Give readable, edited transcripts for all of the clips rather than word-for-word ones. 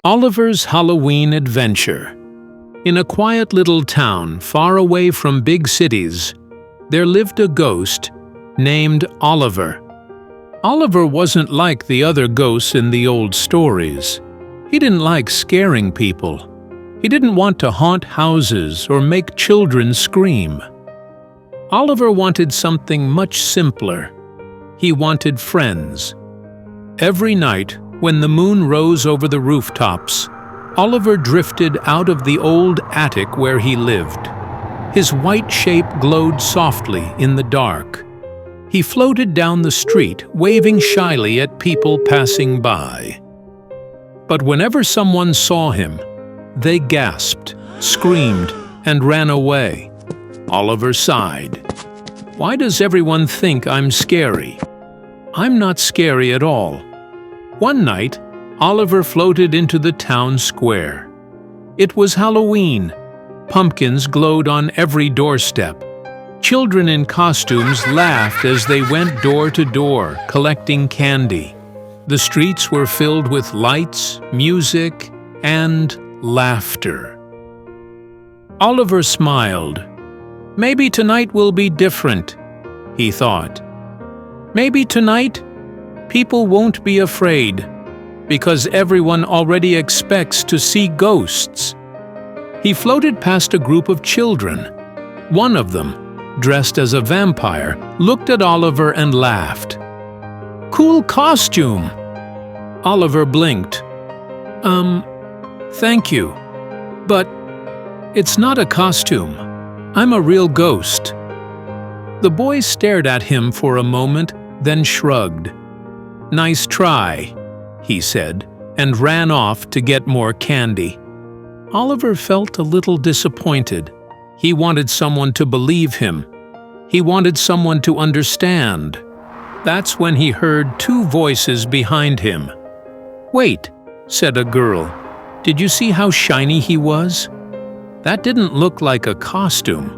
Oliver's Halloween Adventure. In a quiet little town far away from big cities, there lived a ghost named Oliver. Oliver wasn't like the other ghosts in the old stories. He didn't like scaring people. He didn't want to haunt houses or make children scream. Oliver wanted something much simpler. He wanted friends. Every night, when the moon rose over the rooftops, Oliver drifted out of the old attic where he lived. His white shape glowed softly in the dark. He floated down the street, waving shyly at people passing by. But whenever someone saw him, they gasped, screamed, and ran away. Oliver sighed. "Why does everyone think I'm scary? I'm not scary at all." One night, Oliver floated into the town square. It was Halloween. Pumpkins glowed on every doorstep. Children in costumes laughed as they went door to door, collecting candy. The streets were filled with lights, music, and laughter. Oliver smiled. "Maybe tonight will be different," he thought. "Maybe tonight, people won't be afraid, because everyone already expects to see ghosts." He floated past a group of children. One of them, dressed as a vampire, looked at Oliver and laughed. "Cool costume!" Oliver blinked. Thank you, but it's not a costume. I'm a real ghost." The boy stared at him for a moment, then shrugged. "Nice try," he said, and ran off to get more candy. Oliver felt a little disappointed. He wanted someone to believe him. He wanted someone to understand. That's when he heard two voices behind him. "Wait," said a girl. "Did you see how shiny he was? That didn't look like a costume."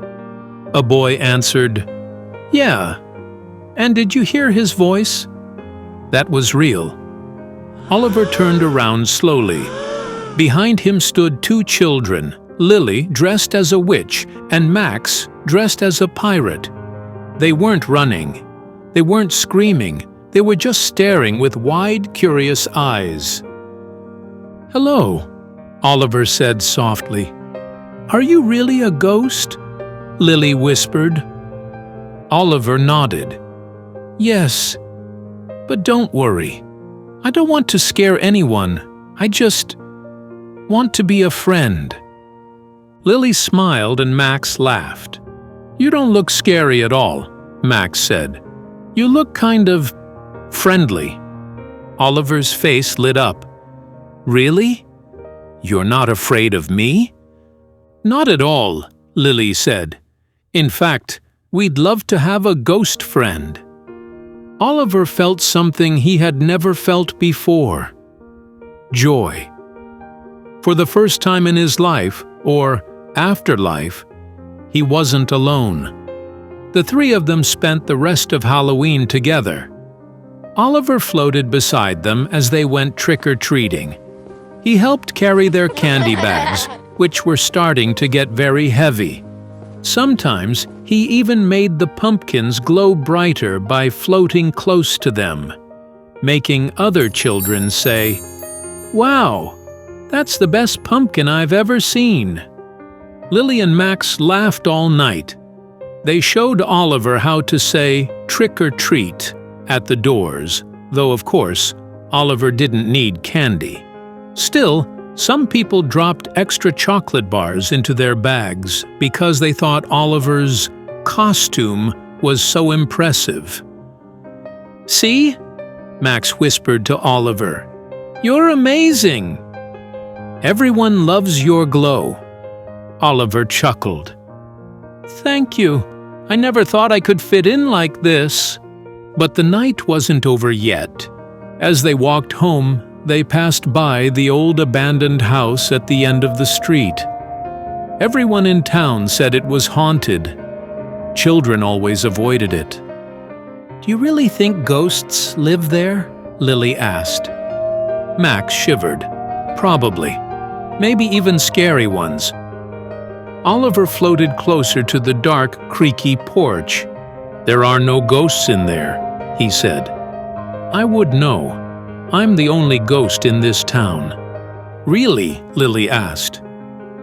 A boy answered, "Yeah. And did you hear his voice? That was real." Oliver turned around slowly. Behind him stood two children, Lily dressed as a witch and Max dressed as a pirate. They weren't running. They weren't screaming. They were just staring with wide, curious eyes. "Hello," Oliver said softly. "Are you really a ghost?" Lily whispered. Oliver nodded. "Yes, but don't worry. I don't want to scare anyone. I just want to be a friend." Lily smiled and Max laughed. "You don't look scary at all," Max said. "You look kind of friendly." Oliver's face lit up. "Really? You're not afraid of me?" "Not at all," Lily said. "In fact, we'd love to have a ghost friend." Oliver felt something he had never felt before. Joy. For the first time in his life, or afterlife, he wasn't alone. The three of them spent the rest of Halloween together. Oliver floated beside them as they went trick-or-treating. He helped carry their candy bags, which were starting to get very heavy. Sometimes he even made the pumpkins glow brighter by floating close to them, making other children say, "Wow, that's the best pumpkin I've ever seen." Lily and Max laughed all night. They showed Oliver how to say "trick or treat" at the doors, though of course, Oliver didn't need candy. Still, some people dropped extra chocolate bars into their bags because they thought Oliver's costume was so impressive. "See?" Max whispered to Oliver. "You're amazing!" "Everyone loves your glow." Oliver chuckled. "Thank you. I never thought I could fit in like this." But the night wasn't over yet. As they walked home, they passed by the old abandoned house at the end of the street. Everyone in town said it was haunted. Children always avoided it. "Do you really think ghosts live there?" Lily asked. Max shivered. Probably. Maybe even scary ones. Oliver floated closer to the dark, creaky porch. "There are no ghosts in there," he said. "I would know. I'm the only ghost in this town." "Really?" Lily asked.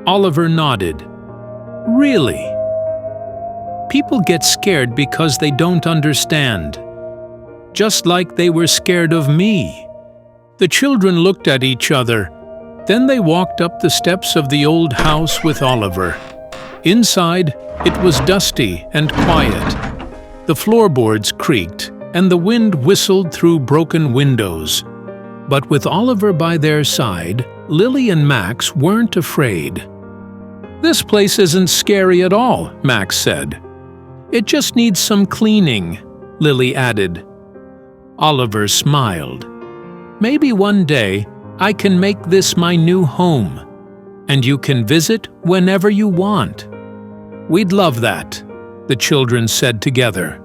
Oliver nodded. "Really?" People get scared because they don't understand. Just like they were scared of me. The children looked at each other. Then they walked up the steps of the old house with Oliver. Inside, it was dusty and quiet. The floorboards creaked, and the wind whistled through broken windows. But with Oliver by their side, Lily and Max weren't afraid. "This place isn't scary at all," Max said. "It just needs some cleaning," Lily added. Oliver smiled. "Maybe one day I can make this my new home, and you can visit whenever you want." "We'd love that," the children said together.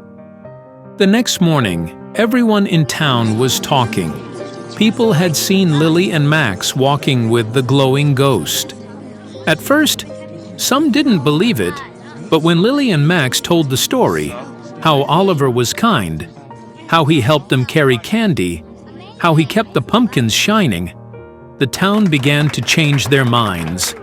The next morning, everyone in town was talking. People had seen Lily and Max walking with the glowing ghost. At first, some didn't believe it, but when Lily and Max told the story, how Oliver was kind, how he helped them carry candy, how he kept the pumpkins shining, the town began to change their minds.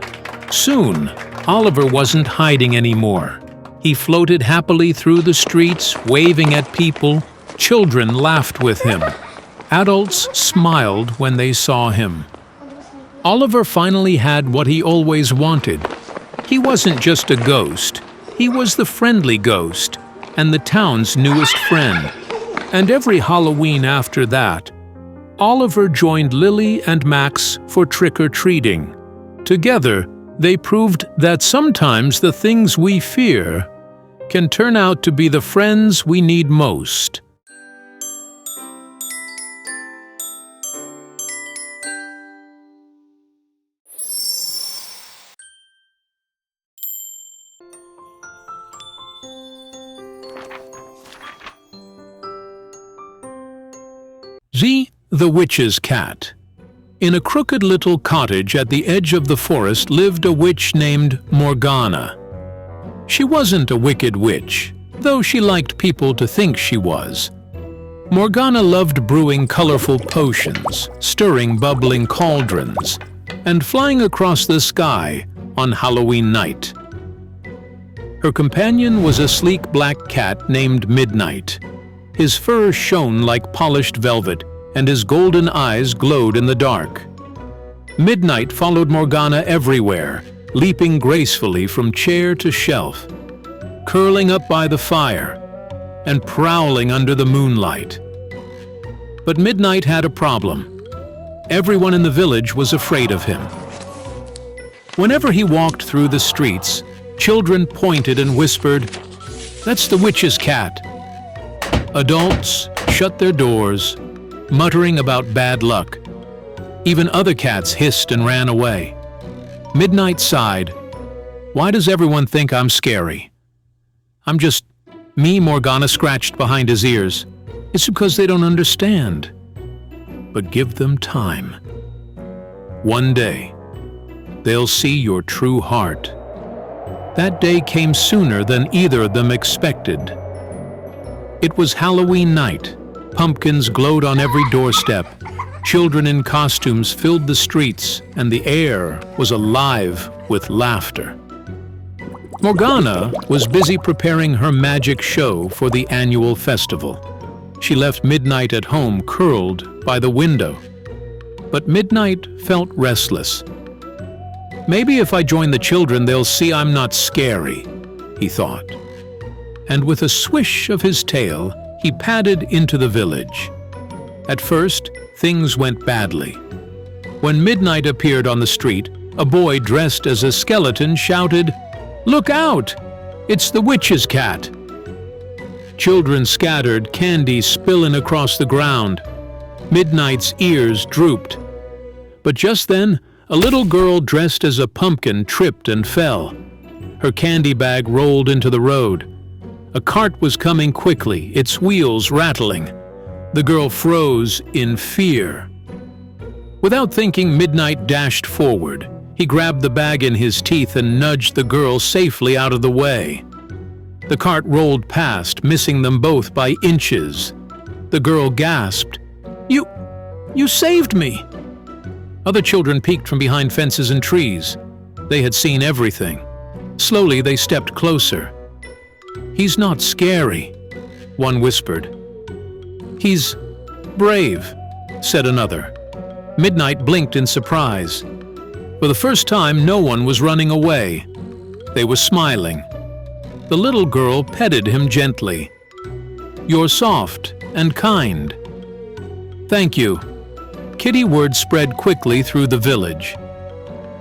Soon, Oliver wasn't hiding anymore. He floated happily through the streets, waving at people. Children laughed with him. Adults smiled when they saw him. Oliver finally had what he always wanted. He wasn't just a ghost. He was the friendly ghost, and the town's newest friend. And every Halloween after that, Oliver joined Lily and Max for trick-or-treating. Together, they proved that sometimes the things we fear can turn out to be the friends we need most. The Witch's Cat. In a crooked little cottage at the edge of the forest lived a witch named Morgana. She wasn't a wicked witch, though she liked people to think she was. Morgana loved brewing colorful potions, stirring bubbling cauldrons, and flying across the sky on Halloween night. Her companion was a sleek black cat named Midnight. His fur shone like polished velvet, and his golden eyes glowed in the dark. Midnight followed Morgana everywhere, leaping gracefully from chair to shelf, curling up by the fire, and prowling under the moonlight. But Midnight had a problem. Everyone in the village was afraid of him. Whenever he walked through the streets, children pointed and whispered, "That's the witch's cat." Adults shut their doors, muttering about bad luck. Even other cats hissed and ran away. Midnight sighed. "Why does everyone think I'm scary?" "I'm just me," Morgana scratched behind his ears. "It's because they don't understand." But give them time. One day, they'll see your true heart. That day came sooner than either of them expected. It was Halloween night. Pumpkins glowed on every doorstep. Children in costumes filled the streets, and the air was alive with laughter. Morgana was busy preparing her magic show for the annual festival. She left Midnight at home curled by the window. But Midnight felt restless. "Maybe if I join the children, they'll see I'm not scary," he thought. And with a swish of his tail, he padded into the village. At first, things went badly. When Midnight appeared on the street, a boy dressed as a skeleton shouted, "Look out! It's the witch's cat!" Children scattered, candy spilling across the ground. Midnight's ears drooped. But just then, a little girl dressed as a pumpkin tripped and fell. Her candy bag rolled into the road. A cart was coming quickly, its wheels rattling. The girl froze in fear. Without thinking, Midnight dashed forward. He grabbed the bag in his teeth and nudged the girl safely out of the way. The cart rolled past, missing them both by inches. The girl gasped, You saved me!" Other children peeked from behind fences and trees. They had seen everything. Slowly they stepped closer. "He's not scary," one whispered. "He's brave," said another. Midnight blinked in surprise. For the first time, no one was running away. They were smiling. The little girl petted him gently. "You're soft and kind." "Thank you." Kitty word spread quickly through the village.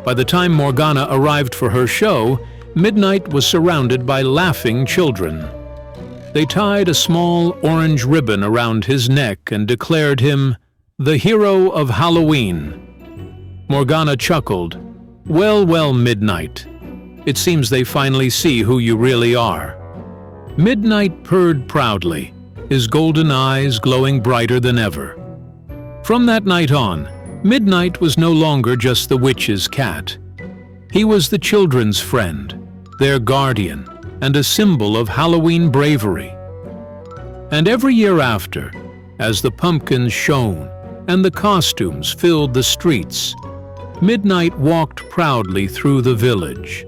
By the time Morgana arrived for her show, Midnight was surrounded by laughing children. They tied a small orange ribbon around his neck and declared him the hero of Halloween. Morgana chuckled. Well, Midnight. It seems they finally see who you really are." Midnight purred proudly, his golden eyes glowing brighter than ever. From that night on, Midnight was no longer just the witch's cat. He was the children's friend, their guardian, and a symbol of Halloween bravery. And every year after, as the pumpkins shone and the costumes filled the streets, Midnight walked proudly through the village,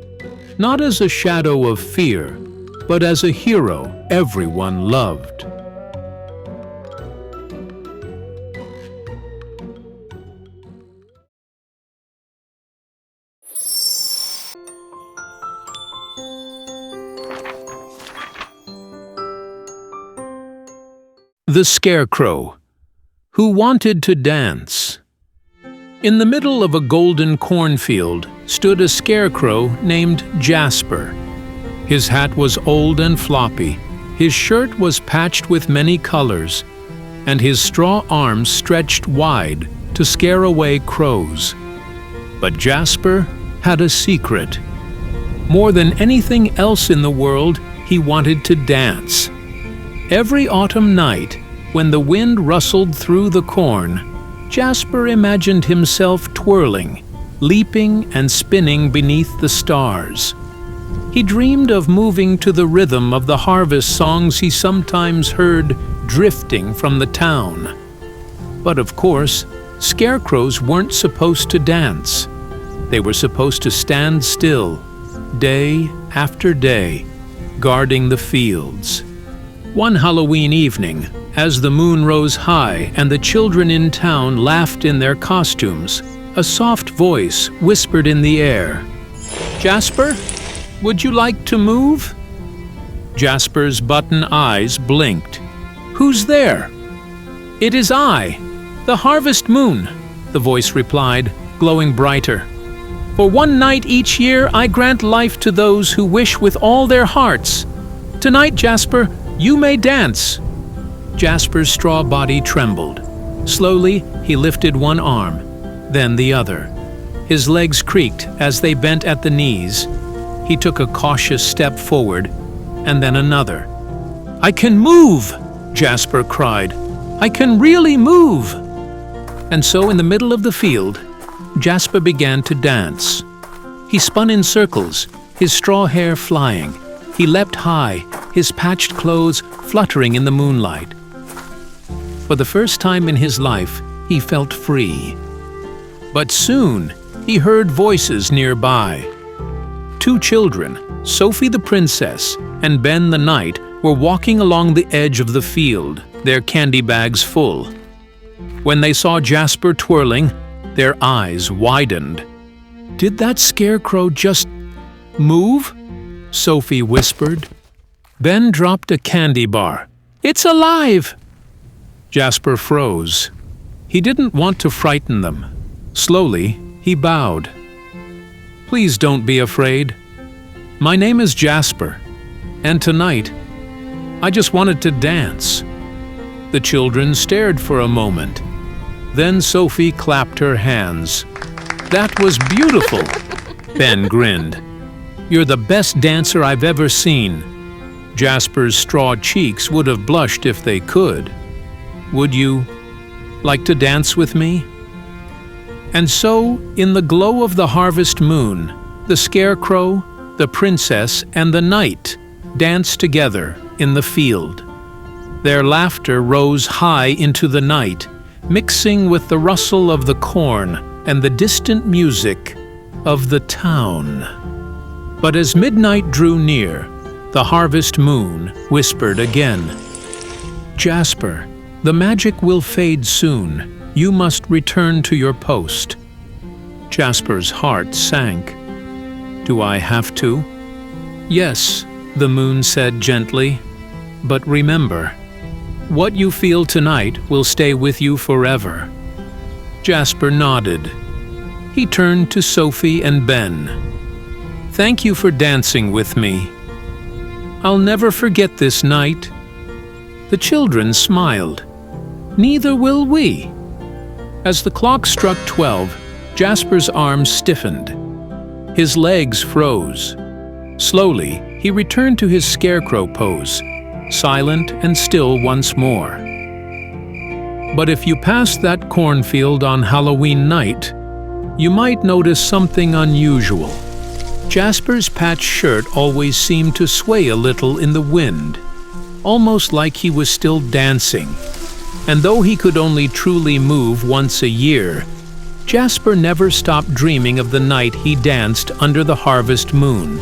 not as a shadow of fear, but as a hero everyone loved. The Scarecrow, who wanted to dance. In the middle of a golden cornfield stood a scarecrow named Jasper. His hat was old and floppy, his shirt was patched with many colors, and his straw arms stretched wide to scare away crows. But Jasper had a secret. More than anything else in the world, he wanted to dance. Every autumn night, when the wind rustled through the corn, Jasper imagined himself twirling, leaping and spinning beneath the stars. He dreamed of moving to the rhythm of the harvest songs he sometimes heard drifting from the town. But of course, scarecrows weren't supposed to dance. They were supposed to stand still, day after day, guarding the fields. One Halloween evening, as the moon rose high and the children in town laughed in their costumes, a soft voice whispered in the air, "Jasper, would you like to move?" Jasper's button eyes blinked. "Who's there?" "It is I, the harvest moon," the voice replied, glowing brighter. "For one night each year I grant life to those who wish with all their hearts. Tonight, Jasper, you may dance." Jasper's straw body trembled. Slowly, he lifted one arm, then the other. His legs creaked as they bent at the knees. He took a cautious step forward, and then another. "I can move!" Jasper cried. "I can really move!" And so in the middle of the field, Jasper began to dance. He spun in circles, his straw hair flying. He leapt high, his patched clothes fluttering in the moonlight. For the first time in his life, he felt free. But soon, he heard voices nearby. Two children, Sophie the princess and Ben the knight, were walking along the edge of the field, their candy bags full. When they saw Jasper twirling, their eyes widened. "Did that scarecrow just move?" Sophie whispered. Ben dropped a candy bar. "It's alive!" Jasper froze. He didn't want to frighten them. Slowly, he bowed. "Please don't be afraid. My name is Jasper, and tonight, I just wanted to dance." The children stared for a moment. Then Sophie clapped her hands. "That was beautiful!" Ben grinned. "You're the best dancer I've ever seen." Jasper's straw cheeks would have blushed if they could. "Would you like to dance with me?" And so, in the glow of the harvest moon, the scarecrow, the princess, and the knight danced together in the field. Their laughter rose high into the night, mixing with the rustle of the corn and the distant music of the town. But as midnight drew near, the harvest moon whispered again, "Jasper, the magic will fade soon. You must return to your post." Jasper's heart sank. "Do I have to?" "Yes," the moon said gently. "But remember, what you feel tonight will stay with you forever." Jasper nodded. He turned to Sophie and Ben. "Thank you for dancing with me. I'll never forget this night." The children smiled. "Neither will we." As the clock struck 12, Jasper's arms stiffened. His legs froze. Slowly, he returned to his scarecrow pose, silent and still once more. But if you passed that cornfield on Halloween night, you might notice something unusual. Jasper's patched shirt always seemed to sway a little in the wind, almost like he was still dancing. And though he could only truly move once a year, Jasper never stopped dreaming of the night he danced under the harvest moon.